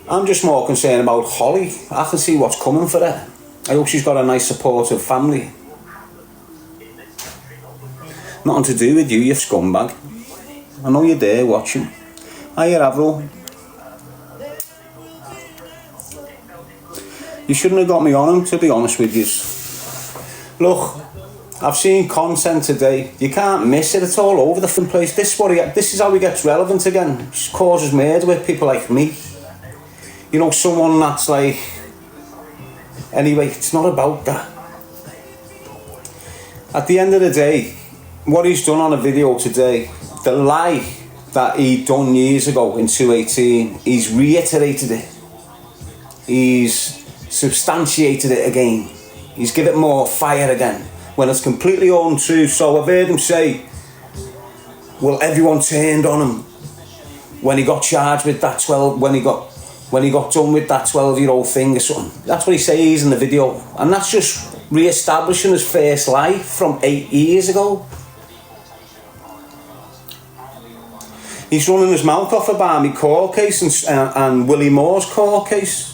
I'm just more concerned about Holly. I can see what's coming for her. I hope she's got a nice supportive family. Nothing to do with you, you scumbag. I know you're there watching. Hiya, Avril. You shouldn't have got me on him, to be honest with you. Look, I've seen content today. You can't miss it. It's all over the place. This is how he gets relevant again. He causes murder with people like me. You know, someone that's like... Anyway, it's not about that. At the end of the day, what he's done on a video today, the lie that he done years ago in 2018, he's reiterated it. He's substantiated it again. He's given it more fire again, when it's completely untrue. So I've heard him say, well, everyone turned on him when he got charged with that 12, when he got done with that 12-year-old thing or something. That's what he says in the video. And that's just re-establishing his first lie from 8 years ago. He's running his mouth off about my court case and Willie Moore's court case.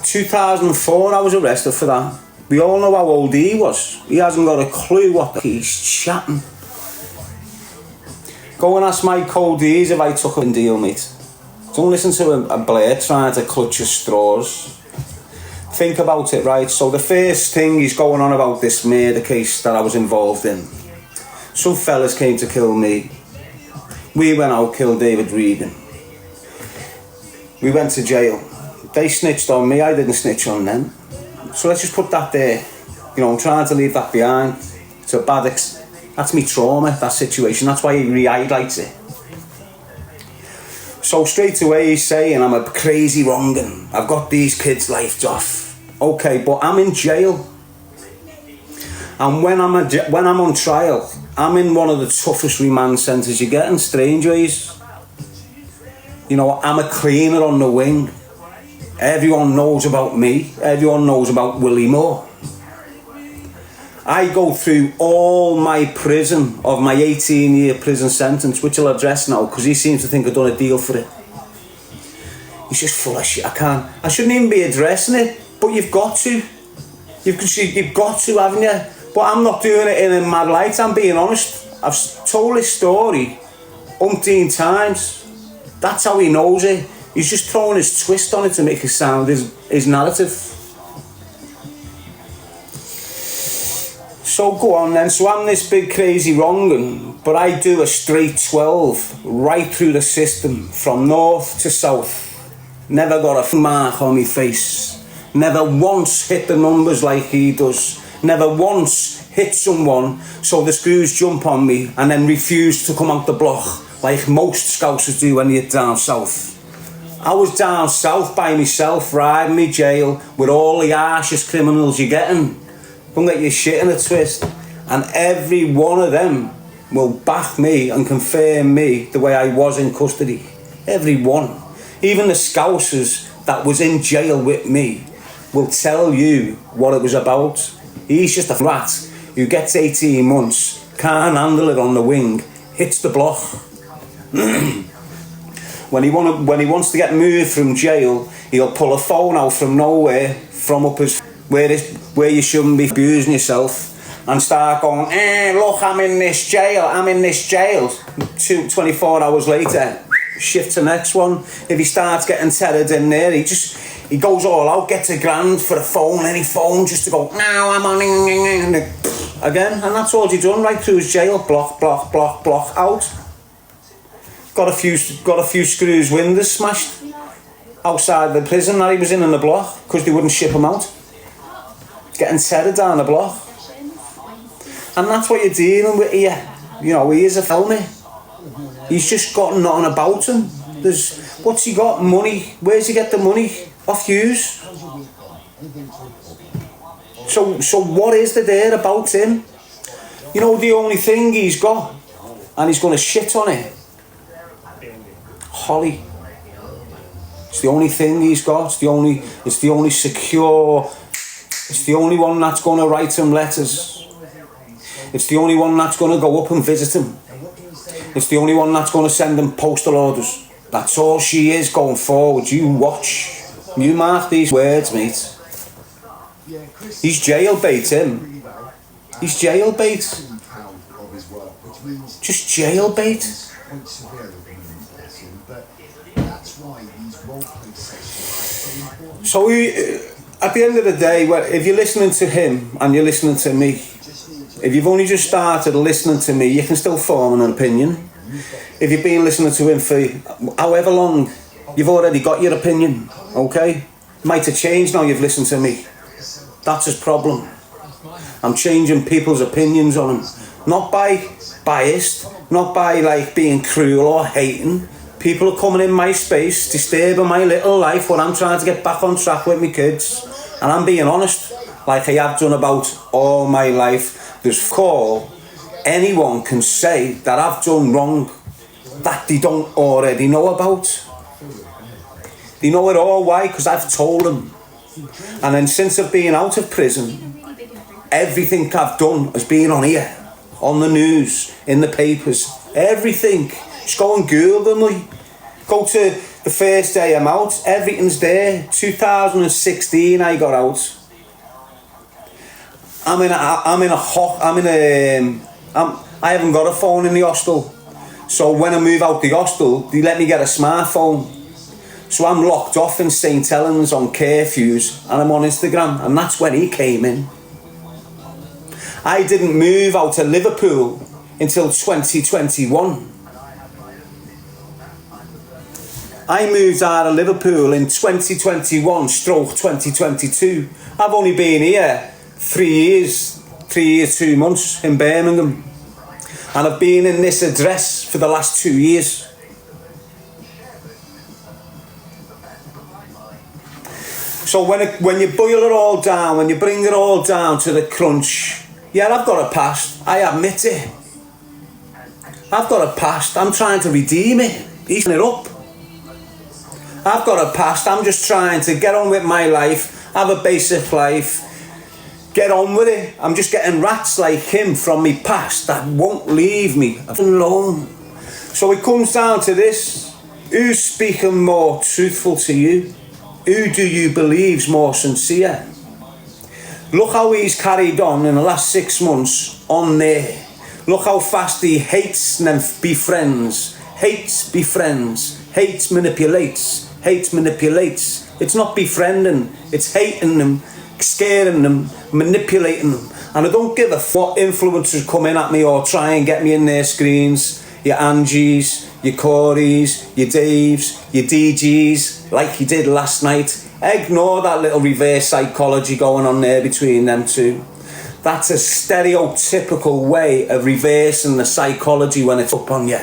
2004, I was arrested for that. We all know how old he was. He hasn't got a clue what he's chatting. Go and ask my codees if I took a deal, mate. Don't listen to a Blair trying to clutch his straws. Think about it, right? So the first thing he's going on about this murder case that I was involved in. Some fellas came to kill me. We went out, killed David Regan. We went to jail. They snitched on me, I didn't snitch on them. So let's just put that there. You know, I'm trying to leave that behind. It's a bad that's me trauma, that situation. That's why he re-highlights it. So straight away he's saying I'm a crazy wrong'un. I've got these kids' lives off. Okay, but I'm in jail. And when I'm on trial, I'm in one of the toughest remand centres you get in Strangeways. You know, I'm a cleaner on the wing. Everyone knows about me. Everyone knows about Willie Moore. I go through all my prison of my 18-year prison sentence, which I'll address now because he seems to think I've done a deal for it. He's just full of shit. I shouldn't even be addressing it, but you've got to. You've got to, haven't you? But I'm not doing it in a mad light. I'm being honest. I've told this story umpteen times. That's how he knows it. He's just throwing his twist on it to make it sound his narrative. So go on then. So I'm this big crazy wrong'un, but I do a straight 12 right through the system from north to south. Never got a mark on my face. Never once hit the numbers like he does. Never once hit someone so the screws jump on me and then refuse to come out the block like most scousers do when you're down south. I was down south by myself, riding me jail with all the harshest criminals you're getting. Don't get your shit in a twist. And every one of them will back me and confirm me the way I was in custody. Every one. Even the scousers that was in jail with me will tell you what it was about. He's just a rat who gets 18 months, can't handle it on the wing, hits the block. When he wants to get moved from jail, he'll pull a phone out from nowhere, from up his where you shouldn't be abusing yourself, and start going, look, I'm in this jail. 24 hours later, shift to the next one. If he starts getting tethered in there, he goes all out, gets $1,000 for a phone, any phone, just to go, now I'm on again, and that's all he done right through his jail. Block, out. Got a few screws windows smashed outside the prison that he was in the block because they wouldn't ship him out. Getting tethered down the block. And that's what you're dealing with here. You know, he is a felony. He's just got nothing about him. What's he got? Money. Where's he get the money? Off yous. So what is there about him? You know, the only thing he's got, and he's going to shit on it, Holly. It's the only thing he's got. It's the only secure. It's the only one that's going to write him letters. It's the only one that's going to go up and visit him. It's the only one that's going to send him postal orders. That's all she is going forward. You watch. You mark these words, mate. He's jailbait, him. He's jailbait. Just jailbait. So at the end of the day, if you're listening to him and you're listening to me, if you've only just started listening to me, you can still form an opinion. If you've been listening to him for however long, you've already got your opinion, okay? Might have changed now you've listened to me. That's his problem. I'm changing people's opinions on him. Not by biased, not by like being cruel or hating. People are coming in my space, disturbing my little life when I'm trying to get back on track with my kids. And I'm being honest, like I have done about all my life. There's call anyone can say that I've done wrong that they don't already know about. They know it all. Why? Because I've told them. And then since I've been out of prison, everything I've done has been on here, on the news, in the papers, everything. Just go and Google them. Go to the first day I'm out, everything's there. 2016 I got out. I haven't got a phone in the hostel. So when I move out the hostel, they let me get a smartphone. So I'm locked off in St. Helens on curfews and I'm on Instagram, and that's when he came in. I didn't move out of Liverpool until 2021. I moved out of Liverpool in 2021/2022. I've only been here 3 years, 2 months in Birmingham. And I've been in this address for the last 2 years. So when you boil it all down, when you bring it all down to the crunch, yeah, I've got a past. I admit it. I've got a past. I'm trying to redeem it. Eating it up. I've got a past. I'm just trying to get on with my life, have a basic life, get on with it. I'm just getting rats like him from me past that won't leave me alone. So it comes down to this. Who's speaking more truthful to you? Who do you believe's more sincere? Look how he's carried on in the last 6 months on there. Look how fast he hates and then befriends. Hates, befriends. Hates, manipulates. Hates, manipulates. It's not befriending. It's hating them, scaring them, manipulating them. And I don't give a what influencers come in at me or try and get me in their screens. Your Angies, your Corys, your Daves, your DGs, like you did last night. Ignore that little reverse psychology going on there between them two. That's a stereotypical way of reversing the psychology when it's up on you.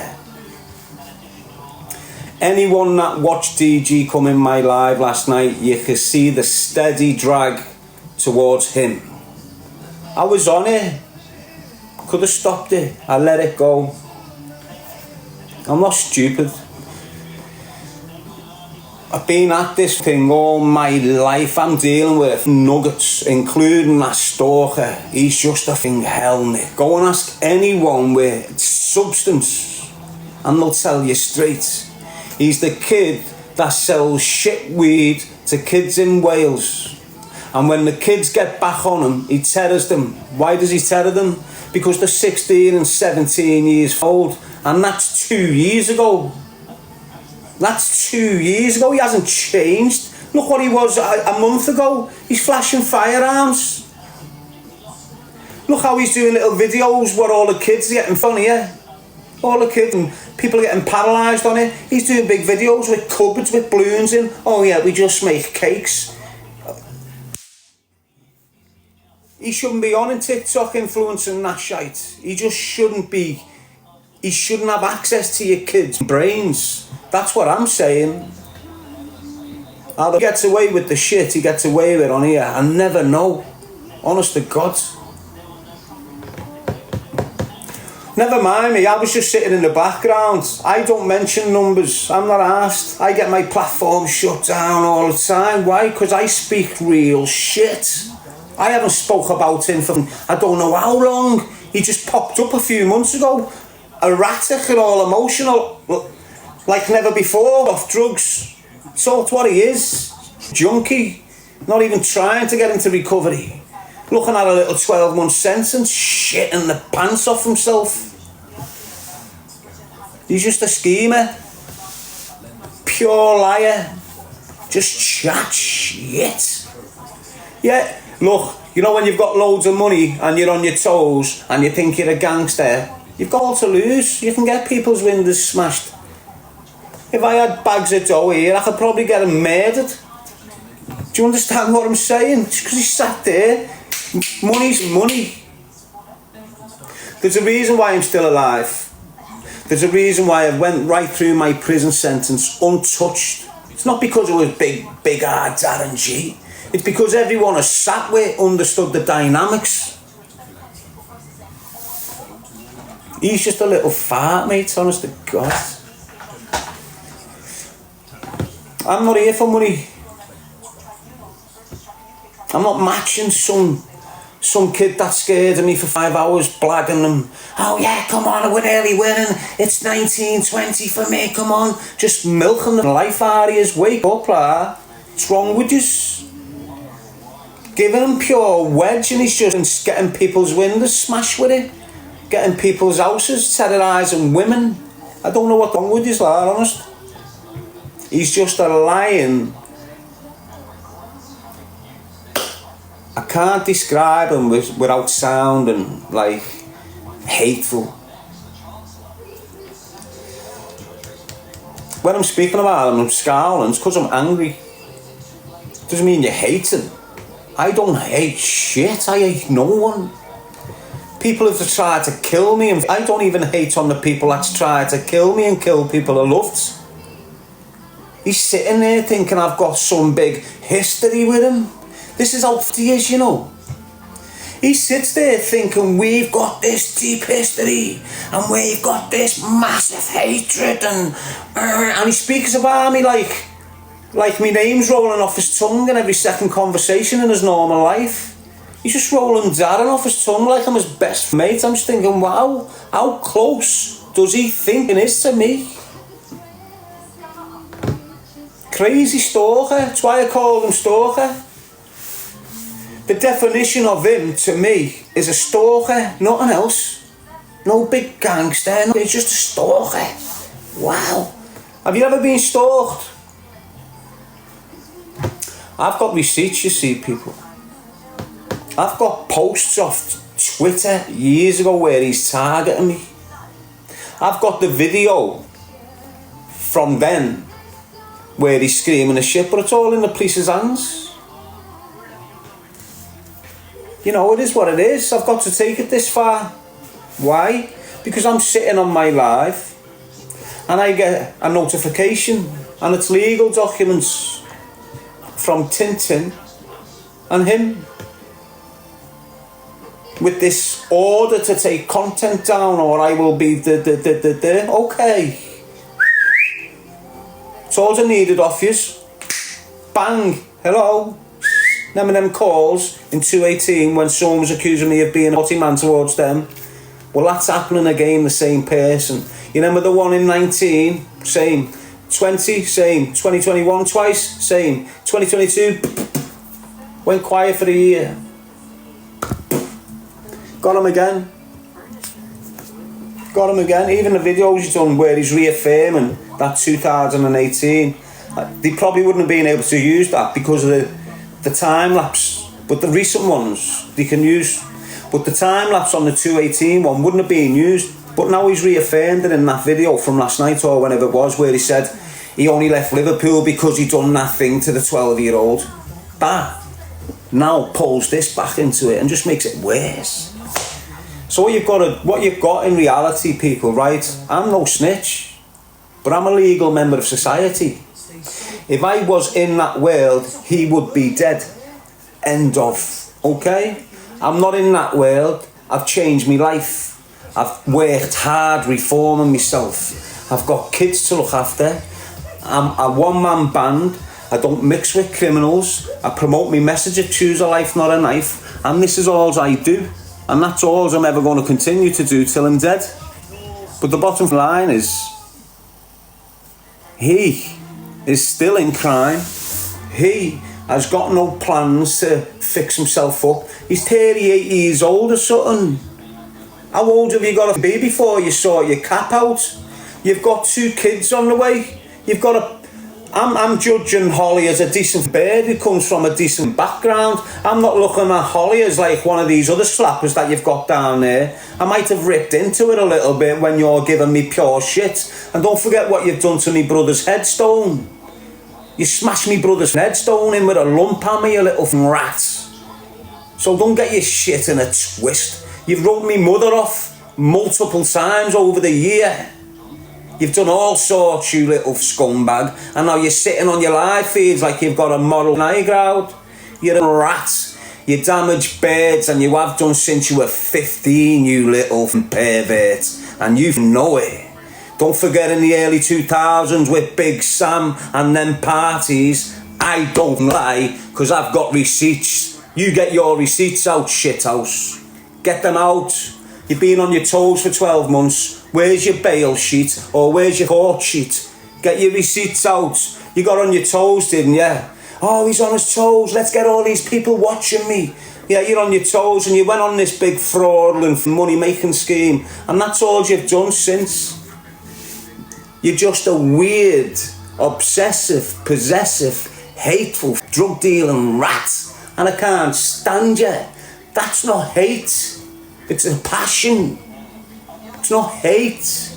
Anyone that watched DG come in my live last night, you could see the steady drag towards him. I was on it. Could have stopped it. I let it go. I'm not stupid. I've been at this thing all my life. I'm dealing with nuggets, including that stalker. He's just a thing helmet. Go and ask anyone with substance and they'll tell you straight. He's the kid that sells shit weed to kids in Wales. And when the kids get back on him, he terrors them. Why does he terror them? Because they're 16 and 17 years old. And that's 2 years ago. That's 2 years ago. He hasn't changed. Look what he was a month ago. He's flashing firearms. Look how he's doing little videos where all the kids are getting funnier. All the kids and people are getting paralysed on it. He's doing big videos with cupboards with balloons in. Oh yeah, we just make cakes. He shouldn't be on in TikTok influencing that shite. He just shouldn't be. He shouldn't have access to your kids' brains. That's what I'm saying. How he gets away with the shit he gets away with on here, I never know. Honest to God. Never mind me, I was just sitting in the background. I don't mention numbers, I'm not asked. I get my platform shut down all the time. Why? Because I speak real shit. I haven't spoke about him for I don't know how long. He just popped up a few months ago. Erratic and all emotional. like never before, off drugs. So it's what he is. Junkie, not even trying to get into recovery. Looking at a little 12-month sentence, shitting the pants off himself. He's just a schemer. Pure liar. Just chat shit. Yeah, look, you know when you've got loads of money and you're on your toes and you think you're a gangster, you've got all to lose. You can get people's windows smashed. If I had bags of dough here, I could probably get him murdered. Do you understand what I'm saying? Just because he sat there. Money's money. There's a reason why I'm still alive. There's a reason why I went right through my prison sentence untouched. It's not because it was big-eyed Darren Gee. It's because everyone I sat with understood the dynamics. He's just a little fart, mate, honest to God. I'm not here for money. I'm not matching some kid that's scared of me for 5 hours, blagging them. Oh yeah, come on, we're early winning. It's 19-20 for me, come on. Just milking the life out of you. Wake up, lad. What's wrong with you? Giving him pure wedge and he's just getting people's windows smashed with it. Getting people's houses, terrorising women. I don't know what's wrong with you, lad, honest. He's just a lying. I can't describe him without sounding like hateful. When I'm speaking about him, I'm scowling. It's because I'm angry. Doesn't mean you hate him. I don't hate shit. I hate no one. People have tried to kill me, and I don't even hate on the people that's tried to kill me and kill people I loved. He's sitting there thinking I've got some big history with him. This is how he is, you know. He sits there thinking we've got this deep history and we've got this massive hatred and he speaks about me like my name's rolling off his tongue in every second conversation in his normal life. He's just rolling Darren off his tongue like I'm his best mate. I'm just thinking, wow, how close does he think it is to me? Crazy stalker. That's why I call him stalker. The definition of him to me is a stalker, nothing else. No big gangster, no, he's just a stalker. Wow. Have you ever been stalked? I've got receipts, you see, people. I've got posts off Twitter years ago where he's targeting me. I've got the video from then where he's screaming the shit, but it's all in the police's hands. You know, it is what it is. I've got to take it this far. Why? Because I'm sitting on my live and I get a notification and it's legal documents from Tintin and him with this order to take content down or I will be okay. It's all I needed off yous. Bang. Hello. Them and them calls in 2018 when someone was accusing me of being a naughty man towards them. Well, that's happening again, the same person. You remember the one in 19? Same. 20? Same. 2021 twice? Same. 2022? Went quiet for a year. Got him again. Got him again. Even the videos he's done where he's reaffirming that 2018. They probably wouldn't have been able to use that because of the time lapse, but the recent ones they can use, but the time lapse on the 218 one wouldn't have been used. But now he's reaffirmed it in that video from last night or whenever it was where he said he only left Liverpool because he done that thing to the 12-year-old. That now pulls this back into it and just makes it worse. So what you've got in reality, people, right? I'm no snitch, but I'm a legal member of society. If I was in that world, he would be dead. End of. Okay? I'm not in that world. I've changed my life. I've worked hard reforming myself. I've got kids to look after. I'm a one-man band. I don't mix with criminals. I promote my message of choose a life, not a knife. And this is all I do. And that's all I'm ever going to continue to do till I'm dead. But the bottom line is, He is still in crime. He has got no plans to fix himself up. He's 38 years old or something. How old have you got to be before you sort your cap out? You've got 2 kids on the way. You've got a... I'm judging Holly as a decent bird who comes from a decent background. I'm not looking at Holly as like one of these other slappers that you've got down there. I might have ripped into it a little bit when you're giving me pure shit. And don't forget what you've done to me brother's headstone. You smashed me brother's headstone in with a lump hammer, you little rat. So don't get your shit in a twist. You've wrote me mother off multiple times over the year. You've done all sorts, you little scumbag, and now you're sitting on your live feeds like you've got a moral high ground. You're a rat. You damage birds, and you have done since you were 15, you little pervert, and you know it. Don't forget in the early 2000s with Big Sam and them parties, I don't lie, because I've got receipts. You get your receipts out, shithouse. Get them out. You've been on your toes for 12 months. Where's your bail sheet? Or where's your court sheet? Get your receipts out. You got on your toes, didn't you? Oh, he's on his toes. Let's get all these people watching me. Yeah, you're on your toes and you went on this big fraudulent money-making scheme. And that's all you've done since. You're just a weird, obsessive, possessive, hateful, drug-dealing rat. And I can't stand you. That's not hate. It's a passion. It's not hate.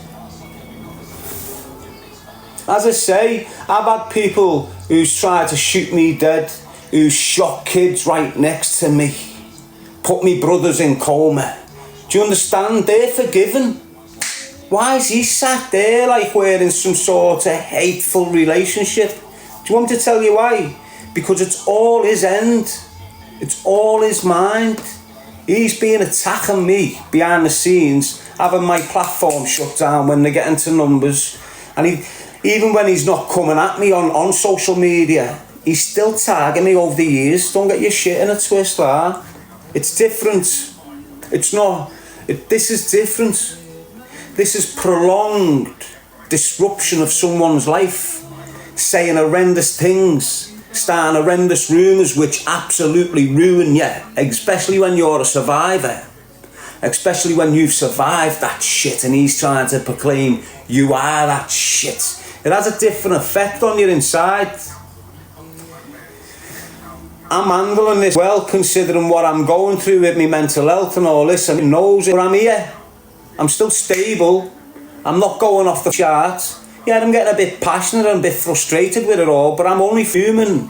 As I say, I've had people who's tried to shoot me dead, who's shot kids right next to me, put me brothers in coma. Do you understand? They're forgiven. Why is he sat there like we're in some sort of hateful relationship? Do you want me to tell you why? Because it's all his end. It's all his mind. He's been attacking me behind the scenes, having my platform shut down when they get into numbers. And even when he's not coming at me on social media, he's still tagging me over the years. Don't get your shit in a twist, lah. It's different. It's not. This is different. This is prolonged disruption of someone's life, saying horrendous things, starting horrendous rumours which absolutely ruin you, especially when you're a survivor, especially when you've survived that shit and he's trying to proclaim you are that shit. It has a different effect on your inside. I'm handling this well, considering what I'm going through with my mental health and all this, and he knows it, but I'm here. I'm still stable. I'm not going off the charts. Yeah, I'm getting a bit passionate and a bit frustrated with it all, but I'm only human.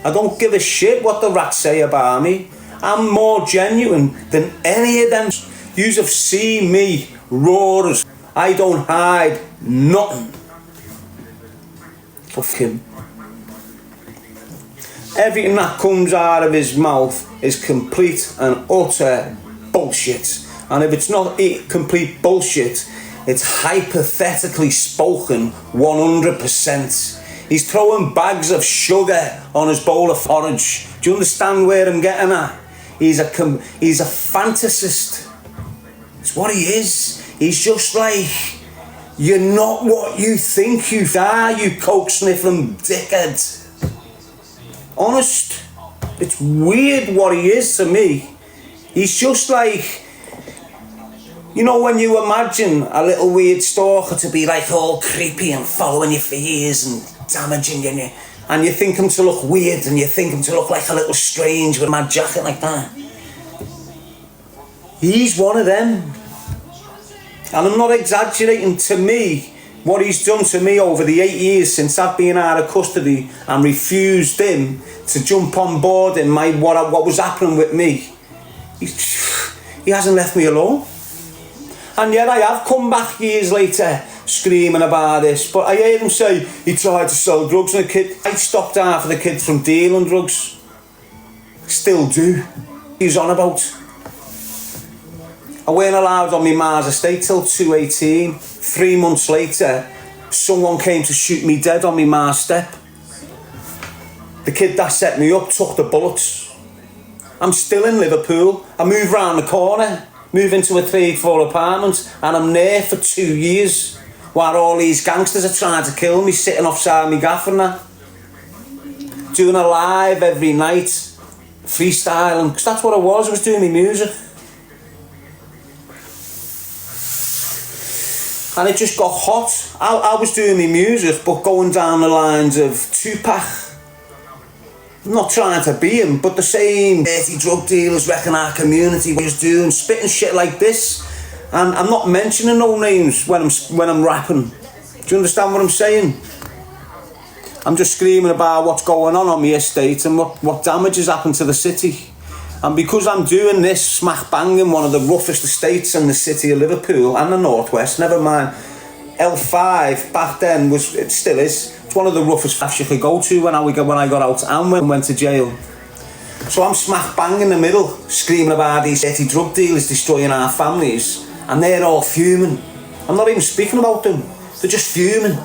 I don't give a shit what the rats say about me. I'm more genuine than any of them. Yous have seen me roar as I don't hide nothing. Fuck him. Everything that comes out of his mouth is complete and utter bullshit. And if it's not complete bullshit, it's hypothetically spoken 100%. He's throwing bags of sugar on his bowl of porridge. Do you understand where I'm getting at? He's a fantasist. It's what he is. He's just like, you're not what you think you are, you coke-sniffing dickhead. Honest. It's weird what he is to me. He's just like, you know when you imagine a little weird stalker to be like all creepy and following you for years and damaging you, and you think him to look weird and you think him to look like a little strange with a mad jacket like that. He's one of them. And I'm not exaggerating. To me, what he's done to me over the 8 years since I've been out of custody and refused him to jump on board in what was happening with me, he hasn't left me alone. And yet I have come back years later screaming about this, but I heard him say he tried to sell drugs and a kid. I stopped half of the kids from dealing drugs. Still do. He's on about. I weren't allowed on my ma's estate till 218. 3 months later, someone came to shoot me dead on my ma's step. The kid that set me up took the bullets. I'm still in Liverpool. I move round the corner, move into a 3-4 apartment, and I'm there for 2 years. while all these gangsters are trying to kill me, sitting offside me gaff and that. Doing a live every night, freestyling, because that's what I was doing my music. And it just got hot. I was doing my music, but going down the lines of Tupac. I'm not trying to be him, but the same dirty drug dealers wrecking our community was doing, spitting shit like this. And I'm not mentioning no names when I'm rapping. Do you understand what I'm saying? I'm just screaming about what's going on my estate and what damage has happened to the city. And because I'm doing this smack bang in one of the roughest estates in the city of Liverpool and the Northwest, never mind, L5 back then it still is. It's one of the roughest flats you could go to when I got out and when I went to jail. So I'm smack bang in the middle, screaming about these dirty drug dealers destroying our families, and they're all fuming. I'm not even speaking about them, they're just fuming.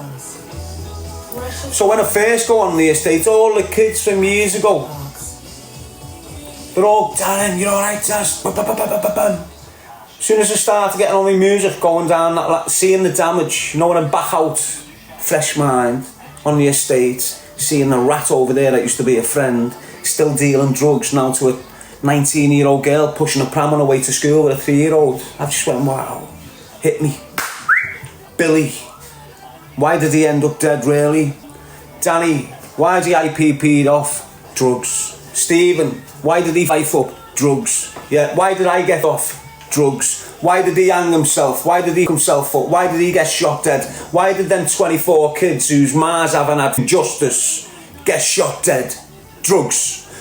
So when I first go on the estate, all the kids from years ago, they're all, Darren, you're alright, Daz. As soon as I started getting on my music, going down that, seeing the damage, you know, when I'm back out, fresh mind, on the estate, seeing the rat over there that used to be a friend, still dealing drugs now to a 19-year-old girl pushing a pram on her way to school with a 3-year-old. I just went, wow, hit me. Billy, why did he end up dead really? Danny, why did he IPP'd off? Drugs. Stephen, why did he fight up? Drugs. Yeah, why did I get off? Drugs. Why did he hang himself? Why did he himself up? Why did he get shot dead? Why did them 24 kids whose ma's haven't had justice get shot dead? Drugs.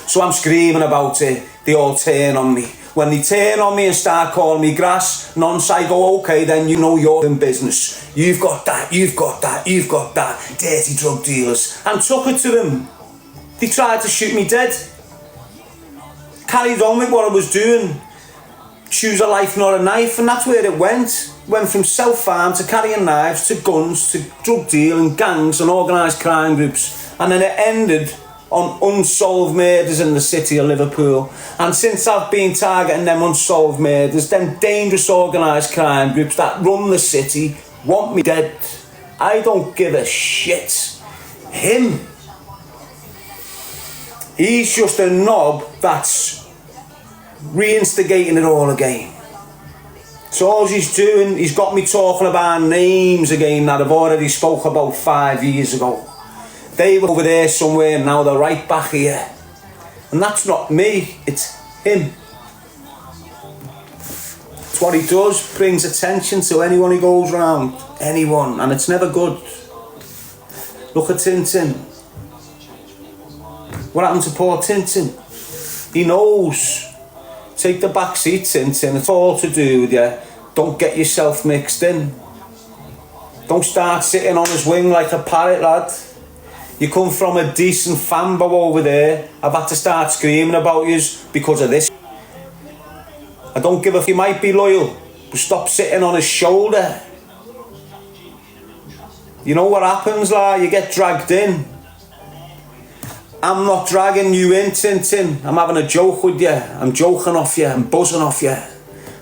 So I'm screaming about it. They all turn on me. When they turn on me and start calling me grass, nonce, I go, okay, then you know you're in business. You've got that, you've got that, you've got that. Dirty drug dealers. And took it to them. They tried to shoot me dead. Carried on with what I was doing. Choose a life, not a knife, and that's where it went. Went from self-harm to carrying knives to guns to drug dealing, gangs and organised crime groups. And then it ended on unsolved murders in the city of Liverpool. And since I've been targeting them unsolved murders, them dangerous organised crime groups that run the city want me dead. I don't give a shit. Him. He's just a knob that's reinstigating it all again. So all he's doing, he's got me talking about names again that I've already spoke about 5 years ago. They were over there somewhere and now they're right back here. And that's not me, it's him. It's what he does, brings attention to anyone he goes round. Anyone, and it's never good. Look at Tintin. What happened to poor Tintin? He knows. Take the back seat, Tintin. It's all to do with you. Don't get yourself mixed in. Don't start sitting on his wing like a parrot, lad. You come from a decent fanboy over there. I've had to start screaming about you because of this. I don't give a f***. You might be loyal, but stop sitting on his shoulder. You know what happens, lad? You get dragged in. I'm not dragging you in, Tintin. I'm having a joke with you. I'm joking off you. I'm buzzing off you.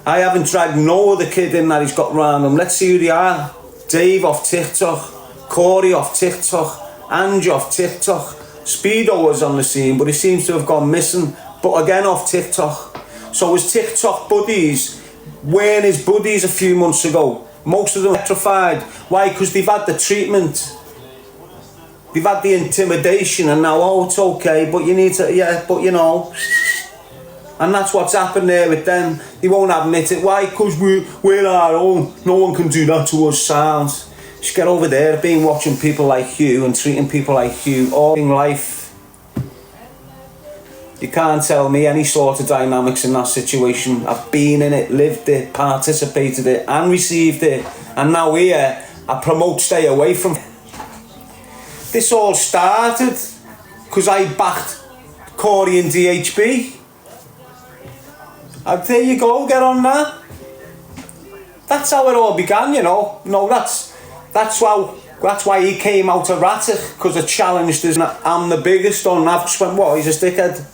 I haven't dragged no other kid in that he's got round him. Let's see who they are. Dave off TikTok. Corey off TikTok. Ange off TikTok. Speedo was on the scene, but he seems to have gone missing. But again off TikTok. So his TikTok buddies weren't his buddies a few months ago. Most of them petrified. Why? Because they've had the treatment. They've had the intimidation and now, oh, it's okay, but you need to, yeah, but you know. And that's what's happened there with them. They won't admit it. Why? Because we're our own. No one can do that to us, sounds. Just get over there. I've been watching people like you and treating people like you all in life. You can't tell me any sort of dynamics in that situation. I've been in it, lived it, participated it and received it. And now here, I promote stay away from it. This all started because I backed Corey and DHB. And there you go, get on that. That's how it all began, you know. No, that's why he came out erratic, because I challenged us. I'm the biggest on. I've just went, what? He's a dickhead.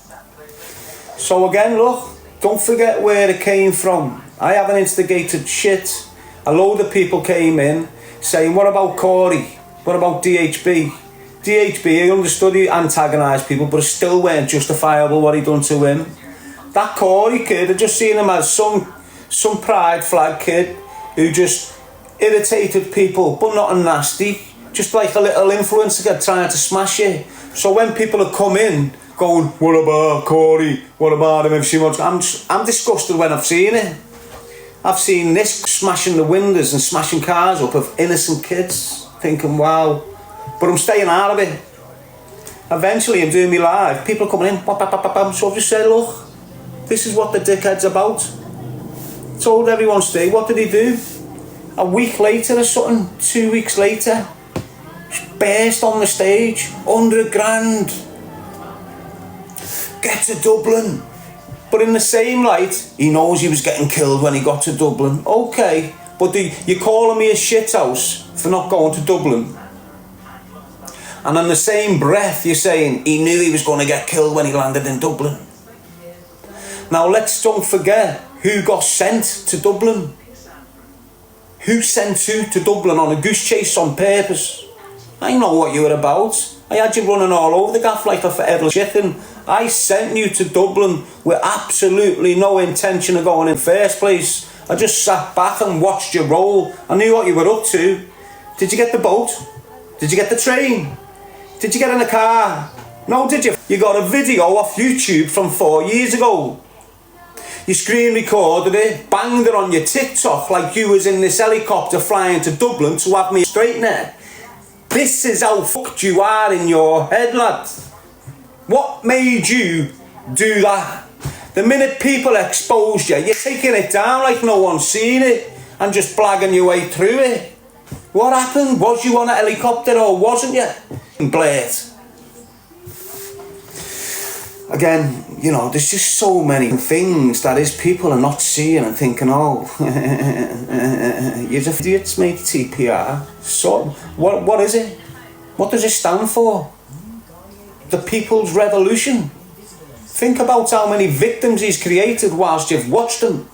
So again, look, don't forget where it came from. I haven't instigated shit. A load of people came in. saying, what about Corey? What about DHB? DHB, he understood he antagonised people, but it still weren't justifiable what he done to him. That Corey kid, I just seen him as some pride flag kid who just irritated people, but not a nasty, just like a little influencer trying to smash it. So when people have come in going, what about Corey? What about him? If she wants, I'm disgusted when I've seen it. I've seen this smashing the windows and smashing cars up of innocent kids, thinking, wow. But I'm staying out of it. Eventually, I'm doing me live. People are coming in, so I've just said, look, this is what the dickhead's about. Told everyone stay. What did he do? A week later or something, 2 weeks later, just burst on the stage, 100 grand. Get to Dublin. But in the same light, he knows he was getting killed when he got to Dublin. Okay, but you're calling me a shithouse for not going to Dublin. And in the same breath, you're saying he knew he was going to get killed when he landed in Dublin. Now, let's don't forget who got sent to Dublin. Who sent who to Dublin on a goose chase on purpose? I know what you were about. I had you running all over the gaff like a forever chicken. I sent you to Dublin with absolutely no intention of going in first place. I just sat back and watched you roll. I knew what you were up to. Did you get the boat? Did you get the train? Did you get in a car? No, did you? You got a video off YouTube from 4 years ago. You screen recorded it, banged it on your TikTok like you was in this helicopter flying to Dublin to have me straight there. This is how fucked you are in your head, lad. What made you do that? The minute people exposed you, you're taking it down like no one's seen it and just blagging your way through it. What happened? Was you on a helicopter or wasn't you? Blade. Again, you know, there's just so many things that is people are not seeing and thinking, oh, you're just idiots, mate, TPR. So, what is it? What does it stand for? The People's Revolution. Think about how many victims he's created whilst you've watched him.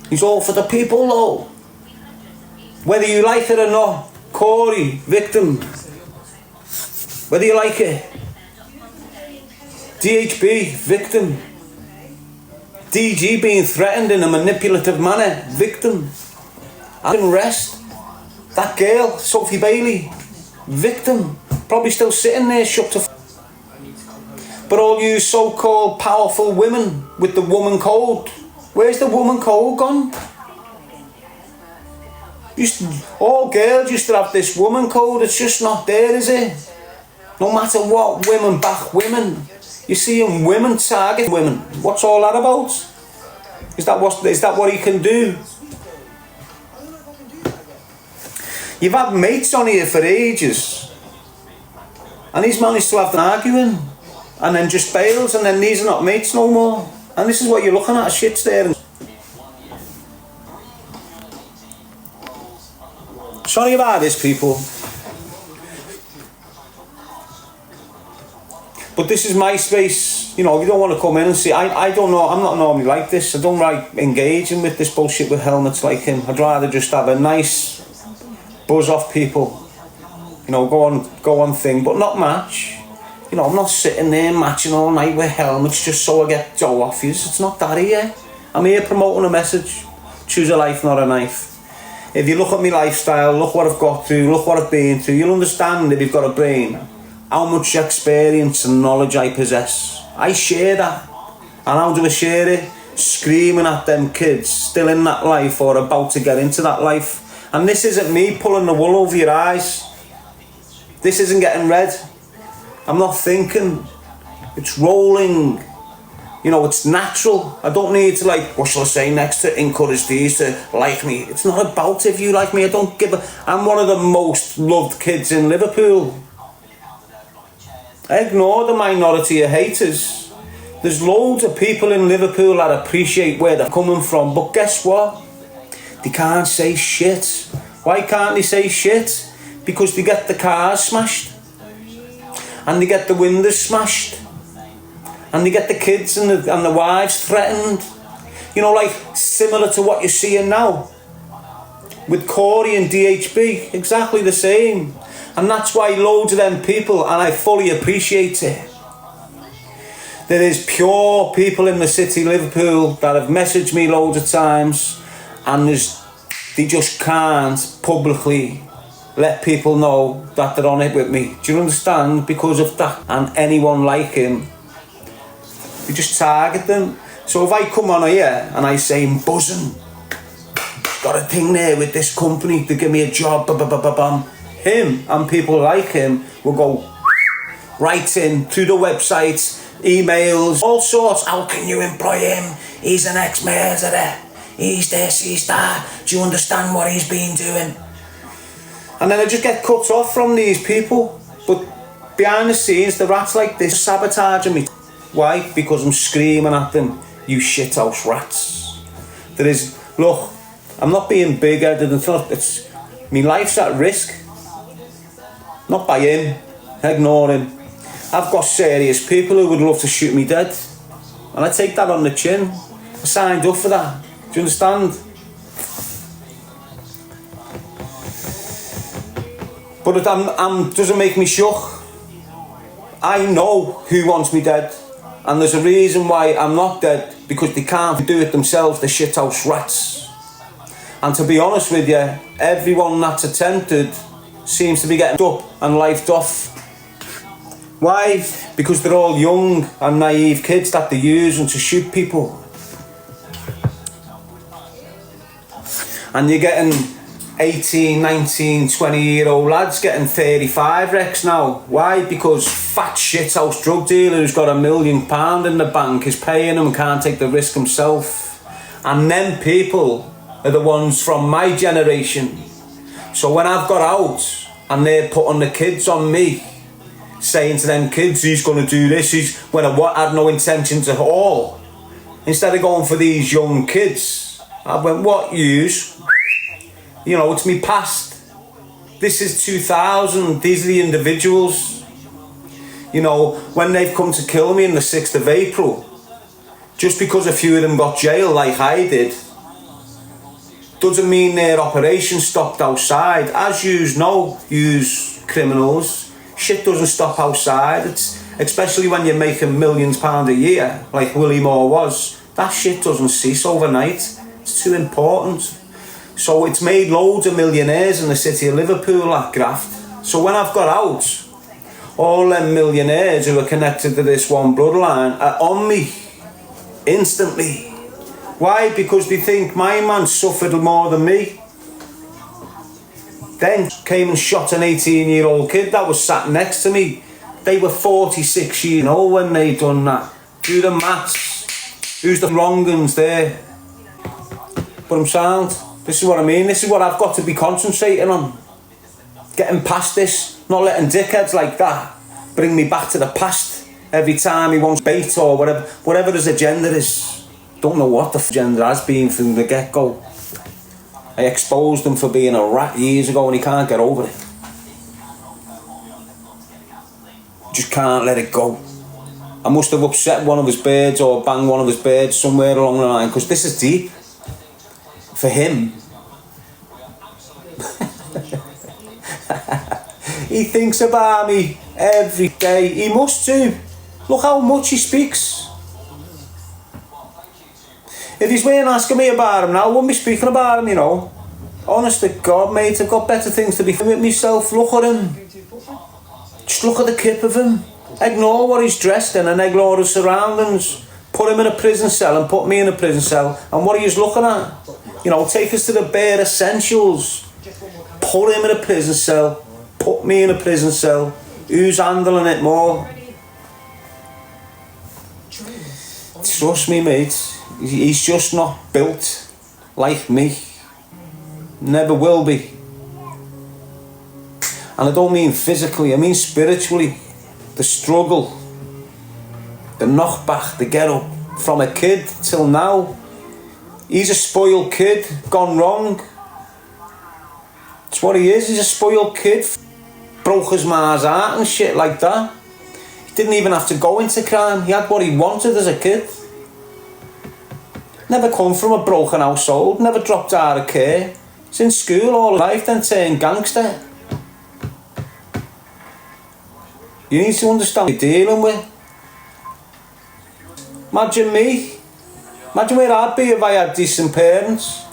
He's all for the people, though. Whether you like it or not, Corey, victim. Whether you like it. DHB, victim. DG being threatened in a manipulative manner, victim. And rest. That girl, Sophie Bailey, victim. Probably still sitting there shut to But all you so-called powerful women with the woman code, where's the woman code gone? All girls used to have this woman code, it's just not there, is it? No matter what, women back women. You see women target women. What's all that about? Is that what he can do? You've had mates on here for ages, and he's managed to have them arguing, and then just bails, and then these are not mates no more. And this is what you're looking at, shit staring. Sorry about this, people. But this is my space, you know, you don't want to come in and see, I don't know, I'm not normally like this, I don't like engaging with this bullshit with helmets like him. I'd rather just have a nice buzz off people, you know, go on thing, but not match. You know, I'm not sitting there matching all night with helmets just so I get dough off you. It's not that here. I'm here promoting a message. Choose a life, not a knife. If you look at my lifestyle, look what I've got through, look what I've been through, you'll understand, if you've got a brain, how much experience and knowledge I possess. I share that. And how do I share it? Screaming at them kids still in that life or about to get into that life. And this isn't me pulling the wool over your eyes. This isn't getting red. I'm not thinking. It's rolling. You know, it's natural. I don't need to, like, what shall I say next, to encourage these to like me. It's not about if you like me. I don't give a... I'm one of the most loved kids in Liverpool. I ignore the minority of haters. There's loads of people in Liverpool that appreciate where they're coming from, but guess what? They can't say shit. Why can't they say shit? Because they get the cars smashed, and they get the windows smashed, and they get the kids and the wives threatened. You know, like similar to what you're seeing now. with Corey and DHB, exactly the same. And that's why loads of them people, and I fully appreciate it, there is pure people in the city, Liverpool, that have messaged me loads of times, and they just can't publicly let people know that they're on it with me. Do you understand? Because of that. And anyone like him, we just target them. So if I come on here and I say, I'm buzzing, got a thing there with this company to give me a job, him and people like him will go right in through the website, emails, all sorts. How can you employ him? He's an ex-murderer. He's this, he's that. Do you understand what he's been doing? And then I just get cut off from these people. But behind the scenes, the rats like this sabotaging me. Why? Because I'm screaming at them, you shithouse rats. There is, look, I'm not being big-headed and stuff. It's, my life's at risk. Not by him. Ignore him. I've got serious people who would love to shoot me dead. And I take that on the chin. I signed up for that. Do you understand? But it doesn't make me shook. I know who wants me dead. And there's a reason why I'm not dead. Because they can't do it themselves, the shithouse rats. And to be honest with you, everyone that's attempted seems to be getting up and lifed off. Why? Because they're all young and naive kids that they're using to shoot people. And you're getting 18, 19, 20-year-old lads getting 35 wrecks now. Why? Because fat shithouse drug dealer who's got £1 million in the bank is paying him and can't take the risk himself. And them people are the ones from my generation. So when I've got out and they're putting the kids on me, saying to them kids, he's going to do this, when I had no intentions at all. Instead of going for these young kids, I went, what use? You know, it's me past. This is 2000, these are the individuals. You know, when they've come to kill me on the 6th of April, just because a few of them got jail like I did, doesn't mean their operation stopped outside. As yous know, yous criminals, shit doesn't stop outside. It's, especially when you're making millions pound a year, like Willie Moore was. That shit doesn't cease overnight. It's too important. So it's made loads of millionaires in the city of Liverpool, that graft. So when I've got out, all them millionaires who are connected to this one bloodline are on me instantly. Why? Because they think my man suffered more than me. Then came and shot an 18-year-old kid that was sat next to me. They were 46 years old when they done that. Do the maths. Who's the wrong uns there? But I'm sound. This is what I mean. This is what I've got to be concentrating on. Getting past this. Not letting dickheads like that bring me back to the past every time he wants bait or whatever his agenda is. Don't know what the agenda has been from the get-go. I exposed him for being a rat years ago and he can't get over it. Just can't let it go. I must have upset one of his birds or banged one of his birds somewhere along the line, because this is deep. For him. He thinks about me every day. He must do. Look how much he speaks. If he's weren't asking me about him now, I wouldn't be speaking about him, you know. Honest to God, mate, I've got better things to be doing with myself. Look at him. Just look at the kip of him. Ignore what he's dressed in and ignore his surroundings. Put him in a prison cell and put me in a prison cell. And what are you looking at? You know, take us to the bare essentials. Put him in a prison cell. Put me in a prison cell. Who's handling it more? Trust me, mate. He's just not built like me. Never will be. And I don't mean physically, I mean spiritually. The struggle, the knockback, the get up from a kid till now. He's a spoiled kid, gone wrong. That's what he is, he's a spoiled kid. Broke his ma's heart and shit like that. He didn't even have to go into crime, he had what he wanted as a kid. Never come from a broken household, never dropped out of care. It's in school all his life, then turn gangster. You need to understand what you're dealing with. Imagine me. Imagine where I'd be if I had decent parents.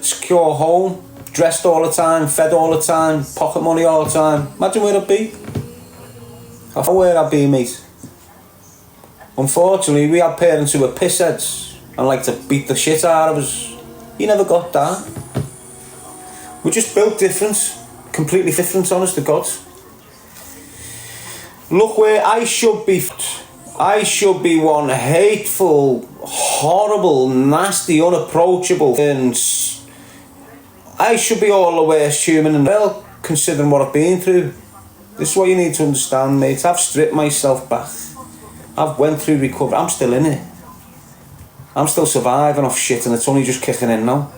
Secure home, dressed all the time, fed all the time, pocket money all the time. Imagine where I'd be. I know where I'd be, mate. Unfortunately, we had parents who were pissheads and like to beat the shit out of us. You never got that. We're just built different, completely different, honest to God. Look where I should be. I should be one hateful, horrible, nasty, unapproachable, and I should be all the worst human in the world, considering what I've been through. This is what you need to understand, mate. I've stripped myself back. I've went through recovery. I'm still in it. I'm still surviving off shit, and it's only just kicking in now.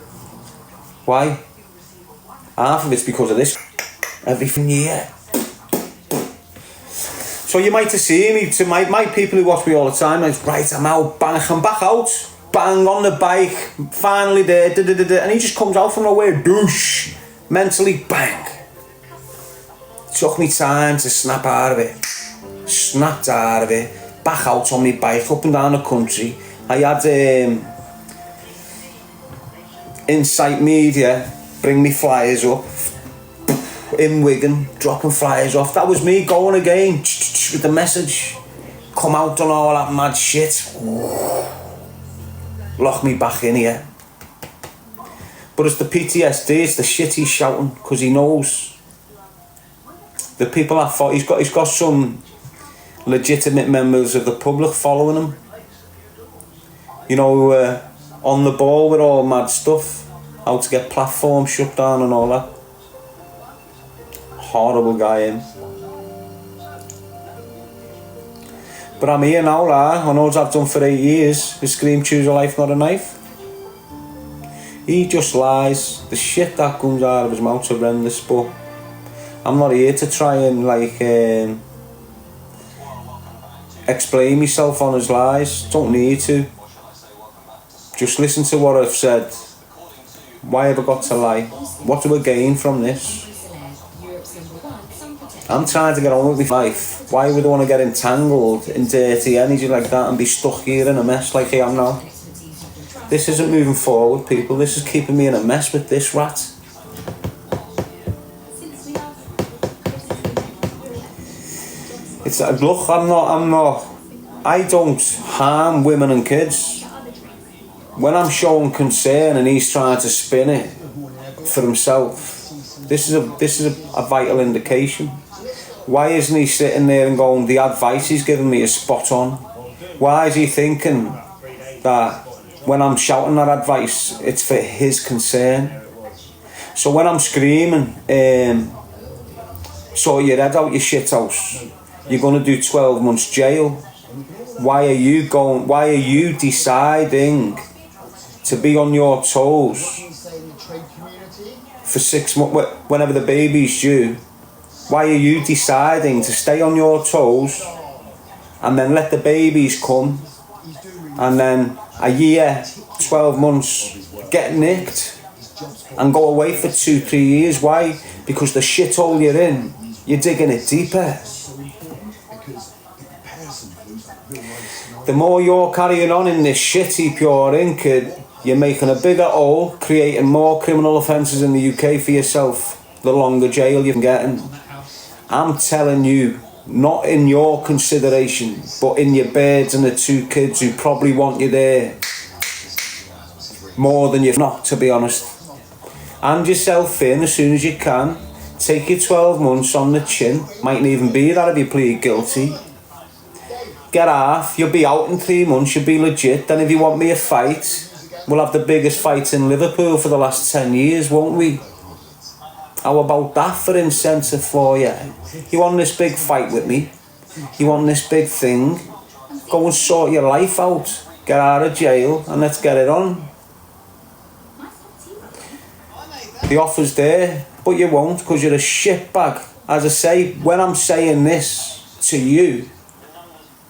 Why? Half of it's because of this. Everything here. So you might have seen me, to my people who watch me all the time, like, right, I'm out, bang, I'm back out, bang, on the bike, finally there, and he just comes out from nowhere, douche, mentally, bang. Took me time to snap out of it, snapped out of it, back out on my bike, up and down the country. I had Insight Media bring me flyers up, in Wigan, dropping flyers off. That was me going again with the message. Come out on all that mad shit. Lock me back in here. But it's the PTSD, it's the shit he's shouting, because he knows the people I thought he's got some legitimate members of the public following him. You know, on the ball with all mad stuff, how to get platforms shut down and all that. Horrible guy, him. But I'm here now, I know what I've done for 8 years. The Scream Choose a Life, not a knife. He just lies. The shit that comes out of his mouth is horrendous, but I'm not here to try and explain myself on his lies. Don't need to. Just listen to what I've said. Why have I got to lie? What do I gain from this? I'm trying to get on with my life. Why would I want to get entangled in dirty energy like that and be stuck here in a mess like I am now? This isn't moving forward, people. This is keeping me in a mess with this rat. It's like, look, I don't harm women and kids. When I'm showing concern and he's trying to spin it for himself, this is a vital indication. Why isn't he sitting there and going, the advice he's giving me is spot on? Why is he thinking that when I'm shouting that advice, it's for his concern? So when I'm screaming, sort your head out, you shit house, you're going to do 12 months jail. Why are you deciding to be on your toes for 6 months, whenever the baby's due? Why are you deciding to stay on your toes and then let the babies come and then a year, 12 months get nicked and go away for 2-3 years? Why? Because the shithole you're in, you're digging it deeper. The more you're carrying on in this shit heap you're in, kid, you're making a bigger hole, creating more criminal offences in the UK for yourself, the longer jail you're getting. I'm telling you, not in your consideration, but in your birds and the 2 kids who probably want you there more than you're not, to be honest. Hand yourself in as soon as you can. Take your 12 months on the chin. Mightn't even be that if you plead guilty. Get half, you'll be out in 3 months, you'll be legit. Then if you want me a fight, we'll have the biggest fight in Liverpool for the last 10 years, won't we? How about that for incentive for you? You want this big fight with me? You want this big thing? Go and sort your life out. Get out of jail and let's get it on. The offer's there, but you won't because you're a shitbag. As I say, when I'm saying this to you,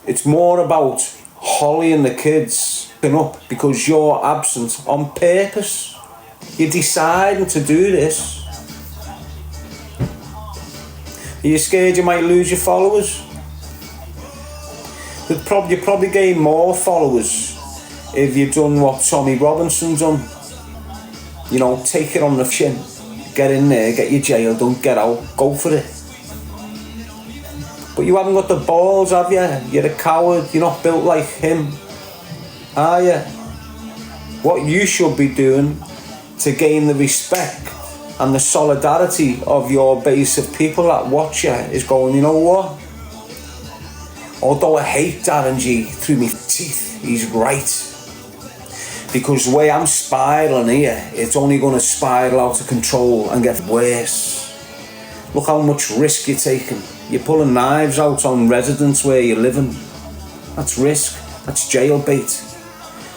it's more about Holly and the kids up because you're absent on purpose. You're deciding to do this. Are you scared you might lose your followers? You probably gain more followers if you've done what Tommy Robinson done. You know, take it on the chin. Get in there, get your jail done, get out, go for it. But you haven't got the balls, have you? You're a coward, you're not built like him, are you? What you should be doing to gain the respect and the solidarity of your base of people that watch you is going, you know what? Although I hate Darren Gee through my teeth, he's right. Because the way I'm spiralling here, it's only going to spiral out of control and get worse. Look how much risk you're taking. You're pulling knives out on residents where you're living. That's risk. That's jail bait.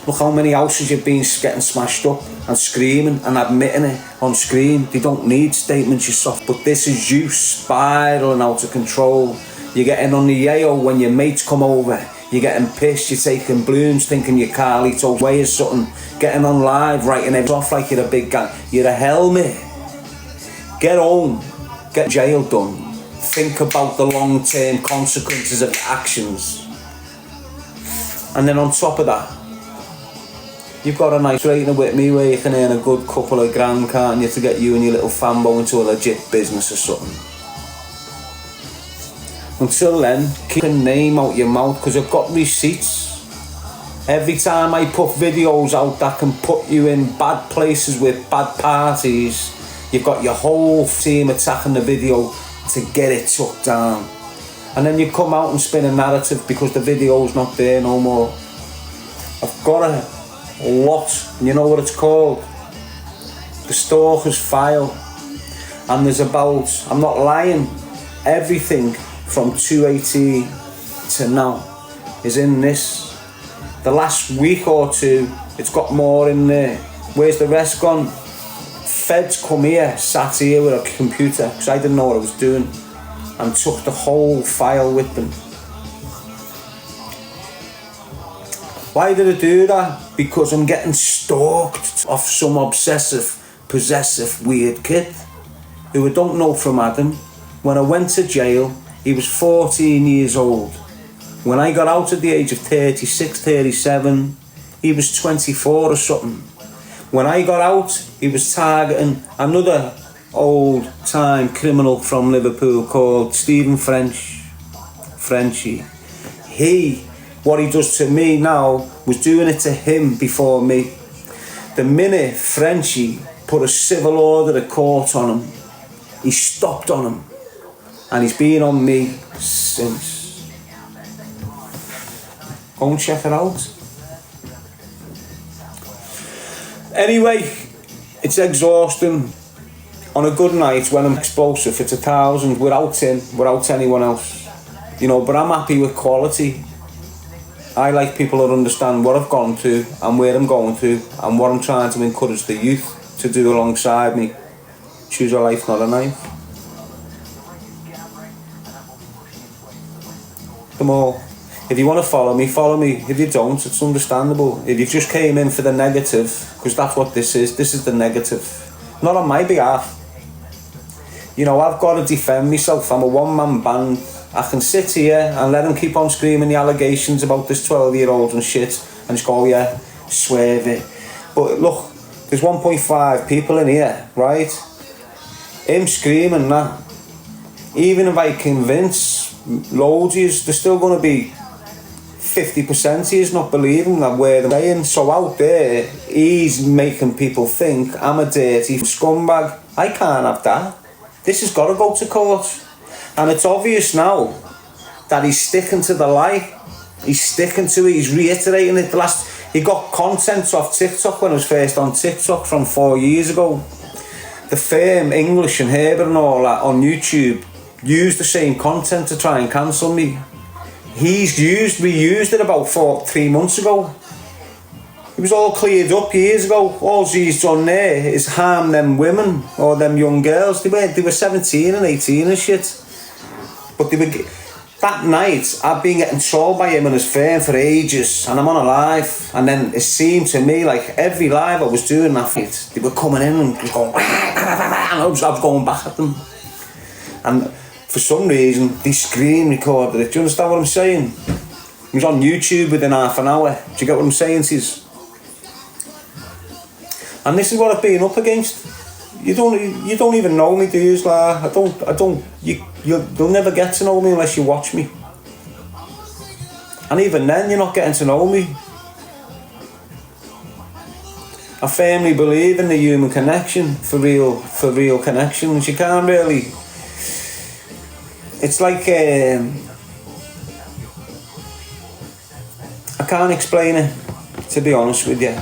Look how many houses you've been getting smashed up and screaming and admitting it on screen. They don't need statements, you soft. But this is you spiralling out of control. You're getting on the yayo when your mates come over. You're getting pissed, you're taking blooms, thinking you're Carlito's Way or something. Getting on live, writing it off like you're a big gang. You're a helmet. Get home. Get jail done. Think about the long-term consequences of your actions. And then on top of that, you've got a nice rating with me where you can earn a good couple of grand, can't you, to get you and your little fambo into a legit business or something. Until then, keep a name out your mouth, because I've got receipts. Every time I put videos out that can put you in bad places with bad parties, you've got your whole team attacking the video to get it took down. And then you come out and spin a narrative because the video's not there no more. I've got a lot, and you know what it's called? The Stalker's File. And there's about, I'm not lying, everything from 218 to now is in this. The last week or two, it's got more in there. Where's the rest gone? Feds come here, sat here with a computer, because I didn't know what I was doing, and took the whole file with them. Why did I do that? Because I'm getting stalked off some obsessive, possessive, weird kid who I don't know from Adam. When I went to jail, he was 14 years old. When I got out at the age of 36, 37, he was 24 or something. When I got out, he was targeting another old-time criminal from Liverpool called Stephen Frenchie. What he does to me now, was doing it to him before me. The minute Frenchie put a civil order of court on him, he stopped on him. And he's been on me since. Go and check it out. Anyway, it's exhausting. On a good night, when I'm explosive, it's 1,000 without him, without anyone else. You know, but I'm happy with quality. I like people that understand what I've gone to and where I'm going to and what I'm trying to encourage the youth to do alongside me. Choose a life, not a knife. Come on. If you want to follow me, follow me. If you don't, it's understandable. If you just came in for the negative, because that's what this is the negative. Not on my behalf. You know, I've got to defend myself. I'm a one-man band. I can sit here and let them keep on screaming the allegations about this 12-year-old and shit, and just go, yeah, swerve it. But look, there's 1.5 people in here, right? Him screaming that. Even if I convince loads of yous, there's still going to be 50% of yous not believing that where they're saying. So out there, he's making people think I'm a dirty scumbag. I can't have that. This has got to go to court. And it's obvious now that he's sticking to the lie. He's sticking to it. He's reiterating it. He got content off TikTok when I was first on TikTok from 4 years ago. The firm English and Herbert and all that on YouTube used the same content to try and cancel me. He's reused it about 3 months ago. It was all cleared up years ago. All he's done there is harm them women or them young girls. They were 17 and 18 and shit. But that night, I've been getting trolled by him and his firm for ages, and I'm on a live, and then it seemed to me like every live I was doing that night, they were coming in and going, and I was going back at them. And for some reason, they screen recorded it. Do you understand what I'm saying? It was on YouTube within half an hour. Do you get what I'm saying, sis? And this is what I've been up against. You don't even know me, do you? Like, you'll never get to know me unless you watch me. And even then, you're not getting to know me. I firmly believe in the human connection, for real connections. You can't really. It's like I can't explain it, to be honest with you.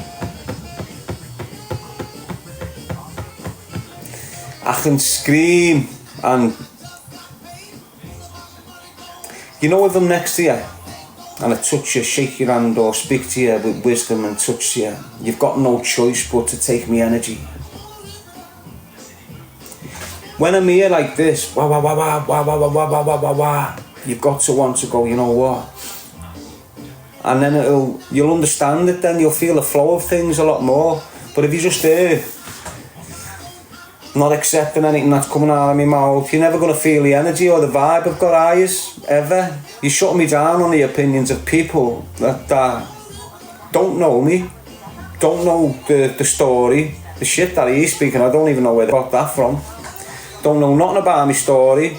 I can scream and you know if I'm next to you and I touch you, shake your hand or speak to you with wisdom and touch you, you've got no choice but to take me energy. When I'm here like this, wah, wah, wah, wah, wah, wah, wah, wah, wah, wah, wah, you've got to want to go, you know what? And then you'll understand it then, you'll feel the flow of things a lot more. But if you're just there, not accepting anything that's coming out of my mouth, you're never going to feel the energy or the vibe I've got, are you? Ever. You're shutting me down on the opinions of people that don't know me, don't know the story, the shit that he's speaking. I don't even know where they got that from. Don't know nothing about my story.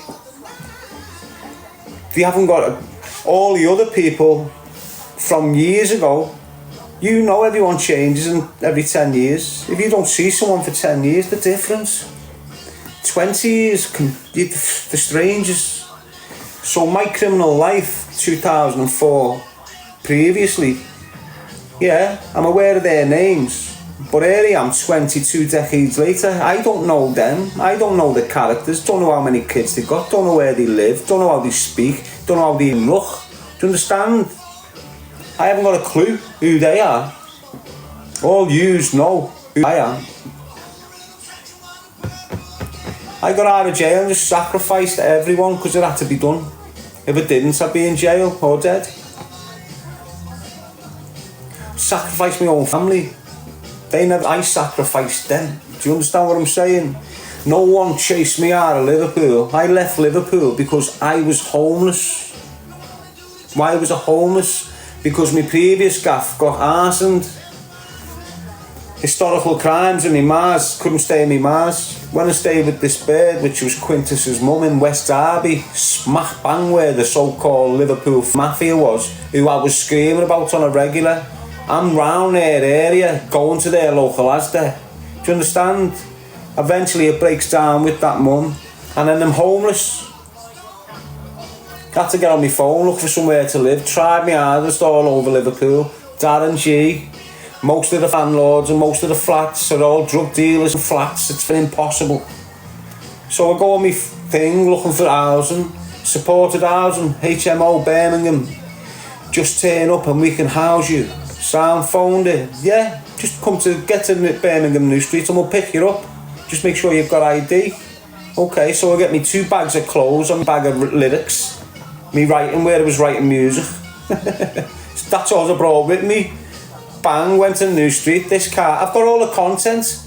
They haven't got all the other people from years ago. You know everyone changes in every 10 years. If you don't see someone for 10 years, the difference. 20 years, the strangers. So my criminal life, 2004, previously, yeah, I'm aware of their names. But here I am 22 decades later, I don't know them, I don't know the characters, don't know how many kids they got, don't know where they live, don't know how they speak, don't know how they look. Do you understand? I haven't got a clue who they are. All yous know who I am. I got out of jail and just sacrificed to everyone because it had to be done. If it didn't, I'd be in jail or dead. Sacrificed my own family. I sacrificed them. Do you understand what I'm saying? No one chased me out of Liverpool. I left Liverpool because I was homeless. Why was I homeless? Because my previous gaff got arsoned. Historical crimes in my Mars, couldn't stay in my Mars. When I stayed with this bird, which was Quintus's mum in West Derby, smack bang where the so-called Liverpool mafia was, who I was screaming about on a regular. I'm round their area, going to their local Asda. Do you understand? Eventually it breaks down with that mum, and then I'm homeless. Had to get on my phone, look for somewhere to live, tried my hardest all over Liverpool. Darren Gee, most of the landlords and most of the flats are all drug dealers and flats, it's been impossible. So I go on my thing looking for housing, supported housing, HMO Birmingham. Just turn up and we can house you. Sound phoned it, yeah, just come to get to Birmingham New Street and we'll pick you up. Just make sure you've got ID. Okay, so I get me 2 bags of clothes and a bag of lyrics. Me writing where I was writing music. That's all I brought with me. Bang, went to New Street, this car. I've got all the content.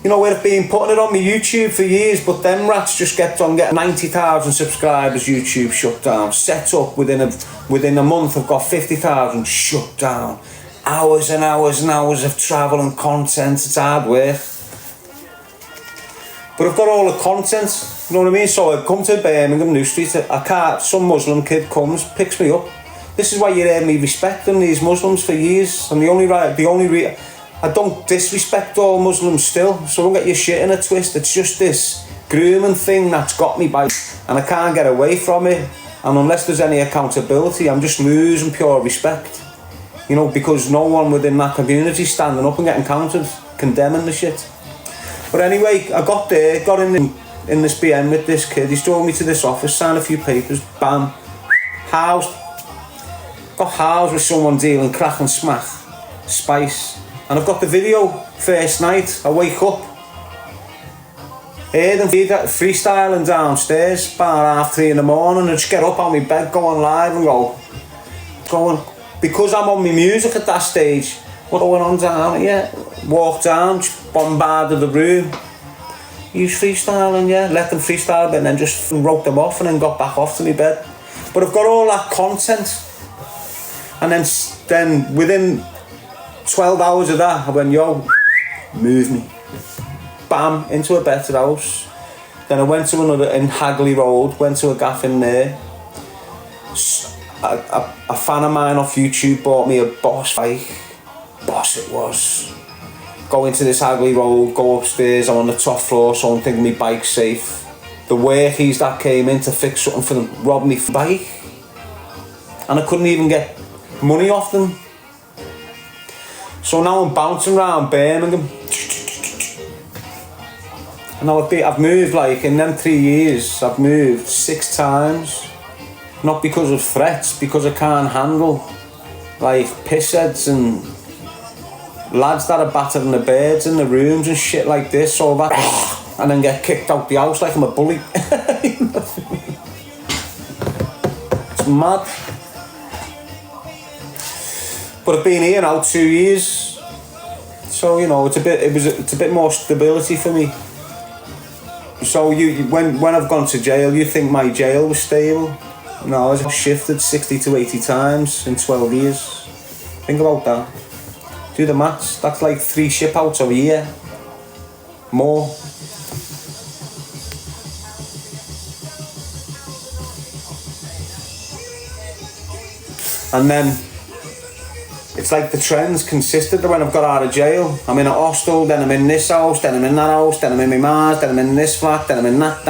You know, where I've been putting it on my YouTube for years, but them rats just kept on getting 90,000 subscribers, YouTube shut down. Set up within a month, I've got 50,000 shut down. Hours and hours and hours of travel and content, it's hard work. But I've got all the content, you know what I mean? So I come to Birmingham New Street, some Muslim kid comes, picks me up. This is why you heard me respecting these Muslims for years. And I don't disrespect all Muslims still, so don't get your shit in a twist. It's just this grooming thing that's got me by, and I can't get away from it. And unless there's any accountability, I'm just losing pure respect. You know, because no one within that community standing up and getting counted, condemning the shit. But anyway, I got there, got in this BM with this kid. He's drove me to this office, signed a few papers, bam, housed. Got housed with someone dealing crack and smack, spice. And I've got the video, first night, I wake up heard them freestyling downstairs about 3:30 in the morning. I'd just get up on my bed, go on live and going, because I'm on my music at that stage, what's going on down here? Walk down, just bombarded the room. He's freestyling, yeah, let them freestyle, but then just wrote them off and then got back off to my bed. But I've got all that content. And then within 12 hours of that, I went, yo, move me. Bam, into a better house. Then I went to another, in Hagley Road, went to a gaff in there. A fan of mine off YouTube bought me a Boss bike. Boss it was. Go into this Hagley Road, go upstairs, I'm on the top floor, so I'm thinking my bike's safe. The workies that came in to fix something for them robbed me bike. And I couldn't even get money off them. So now I'm bouncing around Birmingham. And now I've moved, like, in them 3 years, I've moved 6 times. Not because of threats, because I can't handle, like, pissheads and lads that are battering the birds in the rooms and shit like this, so that, and then get kicked out the house like I'm a bully. It's mad. But I've been here now 2 years, so you know it's a bit more stability for me. So when I've gone to jail, you think my jail was stable? No, I've shifted 60 to 80 times in 12 years. Think about that. Do the maths. That's like 3 ship outs a year. More. And then it's like the trends consisted when I've got out of jail. I'm in a hostel, then I'm in this house, then I'm in that house, then I'm in my Mars, then I'm in this flat, then I'm in that.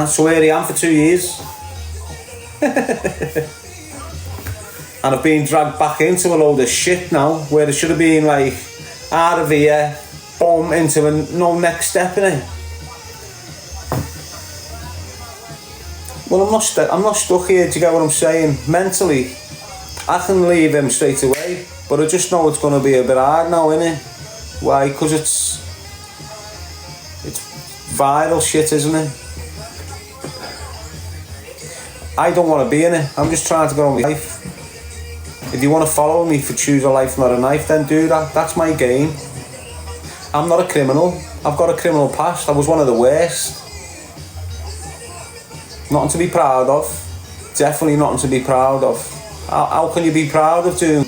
So here I am for 2 years. And I've been dragged back into a load of shit now, where there should have been like, out of here, boom, into no next step in it. Well, I'm not stuck here, do you get what I'm saying? Mentally, I can leave him straight away, but I just know it's going to be a bit hard now, innit? Why? Because it's viral shit, isn't it? I don't want to be in it. I'm just trying to get on with life. If you want to follow me for choose a life, not a knife, then do that. That's my game. I'm not a criminal. I've got a criminal past. I was one of the worst. Nothing to be proud of. Definitely nothing to be proud of. How can you be proud of doing?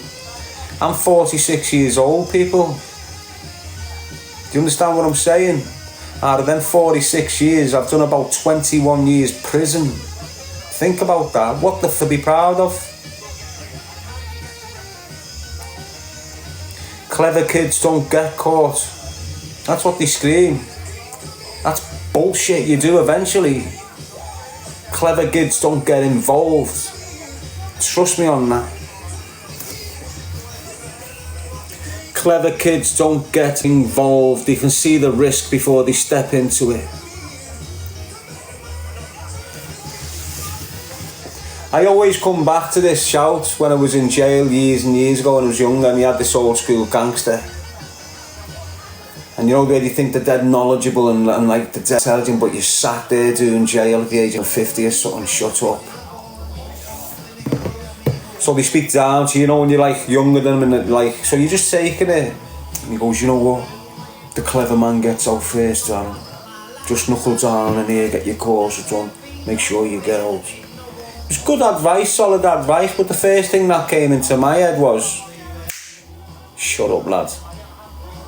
I'm 46 years old, people. Do you understand what I'm saying? Out of them 46 years, I've done about 21 years prison. Think about that. What the f to be proud of? Clever kids don't get caught. That's what they scream. That's bullshit. You do eventually. Clever kids don't get involved. Trust me on that. Clever kids don't get involved. They can see the risk before they step into it. I always come back to this shout when I was in jail years and years ago when I was younger, and you had this old school gangster. And you know where you think they're dead knowledgeable and like they're dead intelligent, but you sat there doing jail at the age of 50 or something. Shut up. So they speak down to you, know, when you're like younger than them, and like, so you're just taking it. And he goes, you know what? The clever man gets out first, Darren. Just knuckle down and here, get your course done. Make sure you get out. It was good advice, solid advice, but the first thing that came into my head was, shut up, lad.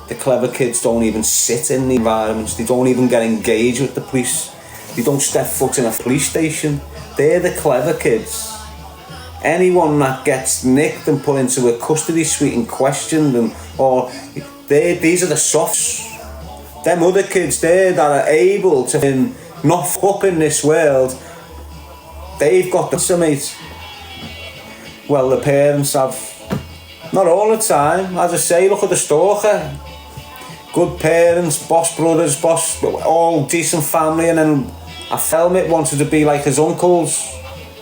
The clever kids don't even sit in the environments. They don't even get engaged with the police. They don't step foot in a police station. They're the clever kids. Anyone that gets nicked and put into a custody suite and questioned, these are the softs. Them other kids there that are able to not f*** up in this world, they've got the answer, mate. Well, the parents have. Not all the time. As I say, look at the stalker. Good parents, boss brothers, all decent family, and then a felmate wanted to be like his uncles.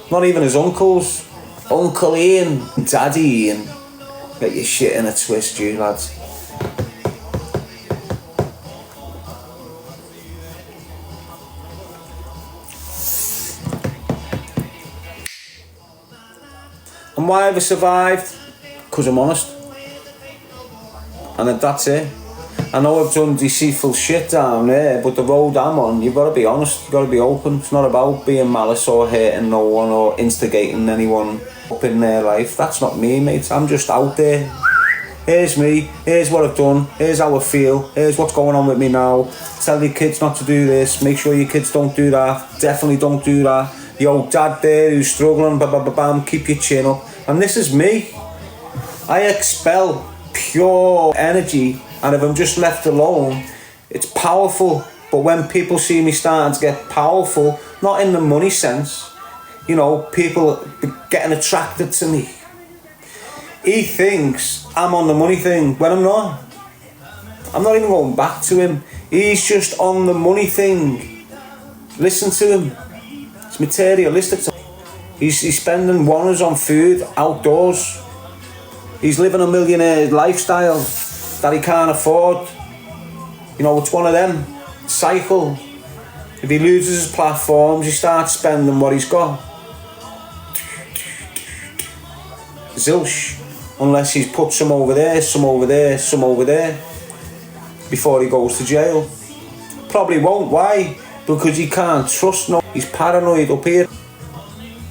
Not even his uncles. Uncle Ian, Daddy Ian. Get your shit in a twist, you lads. And why have I survived? Because I'm honest. And that's it. I know I've done deceitful shit down there, but the road I'm on, you've got to be honest, you've got to be open. It's not about being malice or hurting no one or instigating anyone up in their life. That's not me, mate. I'm just out there. Here's me, here's what I've done, here's how I feel, here's what's going on with me now. Tell your kids not to do this, make sure your kids don't do that, definitely don't do that. Yo, dad there who's struggling, bam, keep your chin up. And this is me. I expel pure energy, and if I'm just left alone, it's powerful. But when people see me starting to get powerful, not in the money sense, you know, people getting attracted to me. He thinks I'm on the money thing when I'm not. I'm not even going back to him. He's just on the money thing. Listen to him. It's materialistic. He's spending wonders on food outdoors. He's living a millionaire lifestyle that he can't afford. You know, it's one of them. Cycle. If he loses his platforms, he starts spending what he's got. Zilch. Unless he's put some over there, some over there, some over there before he goes to jail. Probably won't. Why? Because he can't trust no. He's paranoid up here.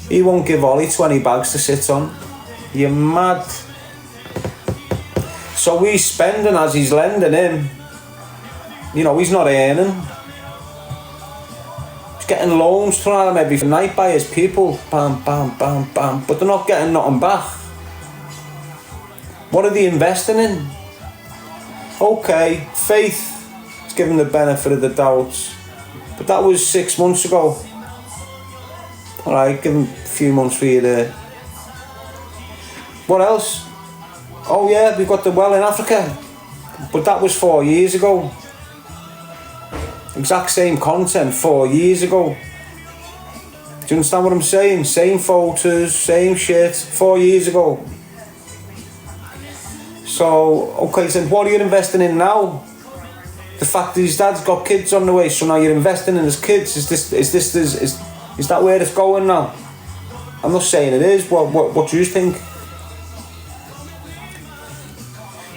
He won't give Ollie 20 bags to sit on. You're mad. So he's spending as he's lending him. You know, he's not earning. He's getting loans thrown at him every night by his people. Bam, bam, bam, bam. But they're not getting nothing back. What are they investing in? Okay, faith is given the benefit of the doubt. But that was 6 months ago. Alright, give him a few months for you there. What else? Oh yeah, we've got the well in Africa. But that was 4 years ago. Exact same content 4 years ago. Do you understand what I'm saying? Same photos, same shit, 4 years ago. So, okay, so what are you investing in now? The fact that his dad's got kids on the way, so now you're investing in his kids. Is that where it's going now? I'm not saying it is. What do you think?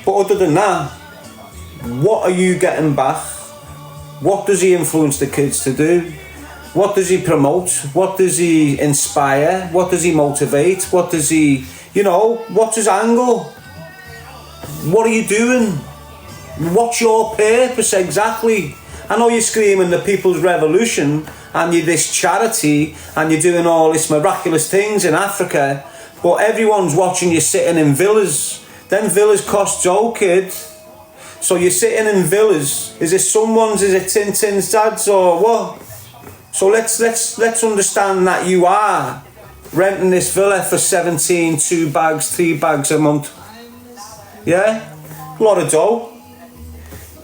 But other than that, what are you getting back? What does he influence the kids to do? What does he promote? What does he inspire? What does he motivate? What does he, you know, what's his angle? What are you doing? What's your purpose exactly? I know you're screaming the People's Revolution and you're this charity and you're doing all this miraculous things in Africa, but everyone's watching you sitting in villas. Them villas cost Joe, kid. So you're sitting in villas. Is it Tintin's dad's or what? So let's understand that you are renting this villa for 17, 2 bags, 3 bags a month. Yeah? A lot of dough.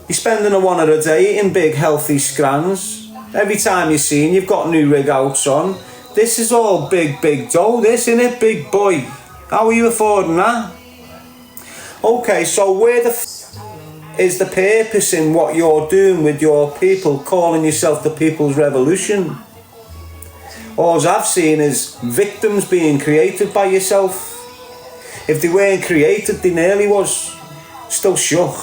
You're spending a one a day in big healthy scrans. Every time you're seen, you've got new rig outs on. This is all big dough, this, innit, big boy? How are you affording that? Okay, so where the is the purpose in what you're doing with your people, calling yourself the People's Revolution? All I've seen is victims being created by yourself. If they weren't created, they nearly was. Still shook.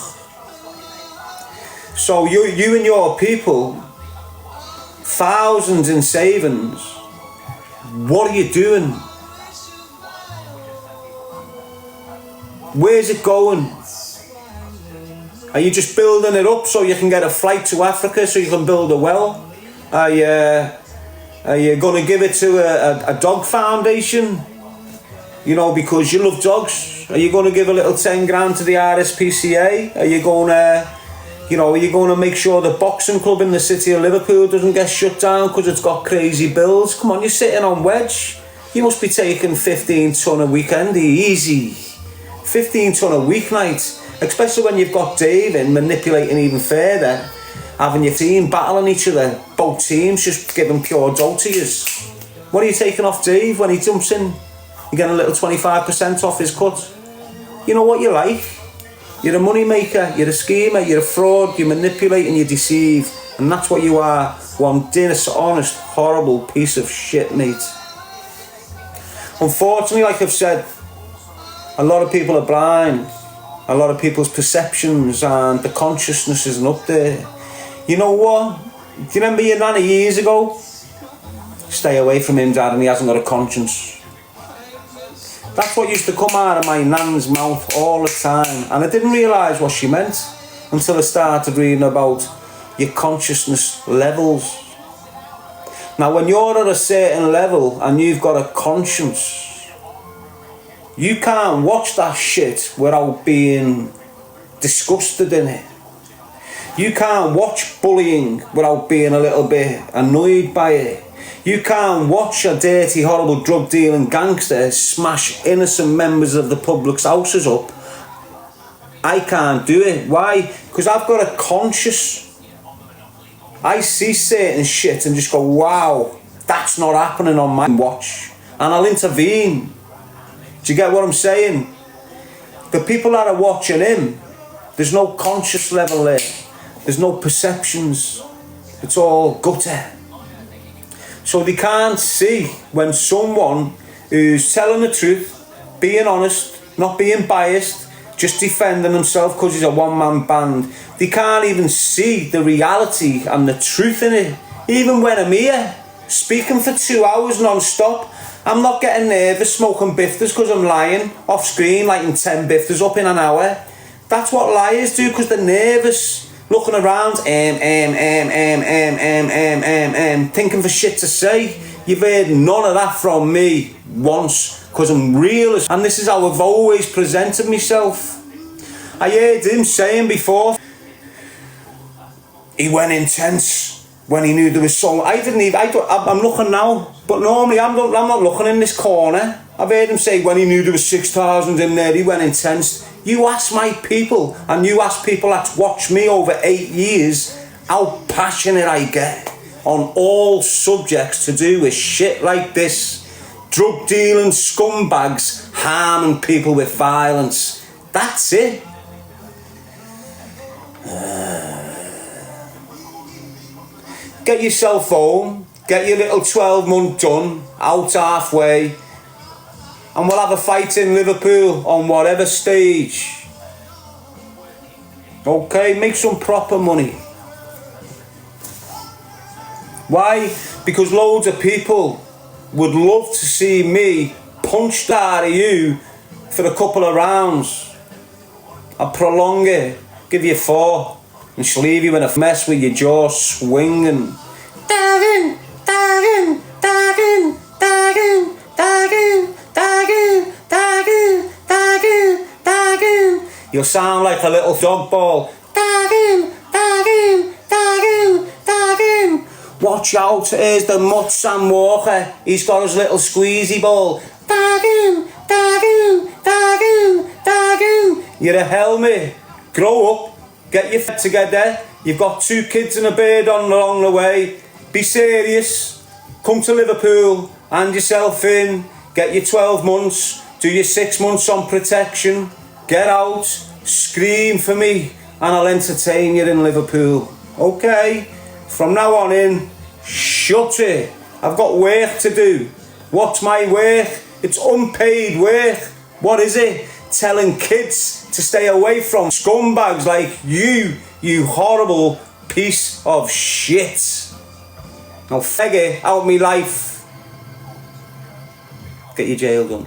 So you and your people, thousands in savings, what are you doing? Where's it going? Are you just building it up so you can get a flight to Africa so you can build a well? Are you going to give it to a dog foundation? You know, because you love dogs. Are you going to give a little 10 grand to the RSPCA? Are you going to, you know, are you going to make sure the boxing club in the city of Liverpool doesn't get shut down because it's got crazy bills? Come on, you're sitting on wedge. You must be taking 15 ton a weekend, easy. 15 ton a weeknight. Especially when you've got Dave in manipulating even further. Having your team battling each other. Both teams just giving pure dough to you. What are you taking off Dave when he jumps in? You get a little 25% off his cut. You know what you're like. You're a money maker, you're a schemer, you're a fraud, you manipulate and you deceive. And that's what you are. One dishonest, horrible piece of shit, mate. Unfortunately, like I've said, A lot of people are blind. A lot of people's perceptions and the consciousness isn't up there. You know what? Do you remember your nanny years ago? Stay away from him, Dad, and he hasn't got a conscience. That's what used to come out of my nan's mouth all the time, and I didn't realise what she meant until I started reading about your consciousness levels. Now, when you're at a certain level and you've got a conscience, you can't watch that shit without being disgusted in it. You can't watch bullying without being a little bit annoyed by it. You can't watch a dirty, horrible drug dealing gangster smash innocent members of the public's houses up. I can't do it. Why? Because I've got a conscience. I see certain shit and just go, wow, that's not happening on my watch. And I'll intervene. Do you get what I'm saying? The people that are watching him, there's no conscious level there. There's no perceptions. It's all gutter. So they can't see when someone who's telling the truth, being honest, not being biased, just defending himself because he's a one-man band. They can't even see the reality and the truth in it. Even when I'm here, speaking for 2 hours non-stop, I'm not getting nervous smoking bifters because I'm lying off screen, lighting 10 bifters up in an hour. That's what liars do, because they're nervous. Looking around, thinking for shit to say. You've heard none of that from me once, because I'm real, and this is how I've always presented myself. I heard him saying before, he went intense when he knew there was so. I'm looking now, but normally I'm not looking in this corner. I've heard him say when he knew there was 6,000 in there, he went intense. You ask my people, and you ask people that's watched me over 8 years, how passionate I get on all subjects to do with shit like this. Drug dealing scumbags harming people with violence. That's it. Get yourself home, get your little 12-month done, out halfway, and we'll have a fight in Liverpool on whatever stage. Okay, make some proper money. Why? Because loads of people would love to see me punched out of you for a couple of rounds. I'll prolong it, give you 4, and just leave you in a mess with your jaw swinging. Darren, Darren, Darren, Darren, Darren, Darren, Darren, Darren, Darren. You'll sound like a little dog ball. Darren, Darren, Darren, Darren. Watch out, here's the mutt Sam Walker. He's got his little squeezy ball. Darren, Darren, Darren, Darren. You're a helmet. Grow up. Get your head together. You've got 2 kids and a bird on along the way. Be serious. Come to Liverpool. Hand yourself in. Get your 12 months. Do your 6 months on protection. Get out. Scream for me. And I'll entertain you in Liverpool. Okay? From now on in, shut it. I've got work to do. What's my work? It's unpaid work. What is it? Telling kids to stay away from scumbags like you horrible piece of shit. Now figure out me life. Get your jail done.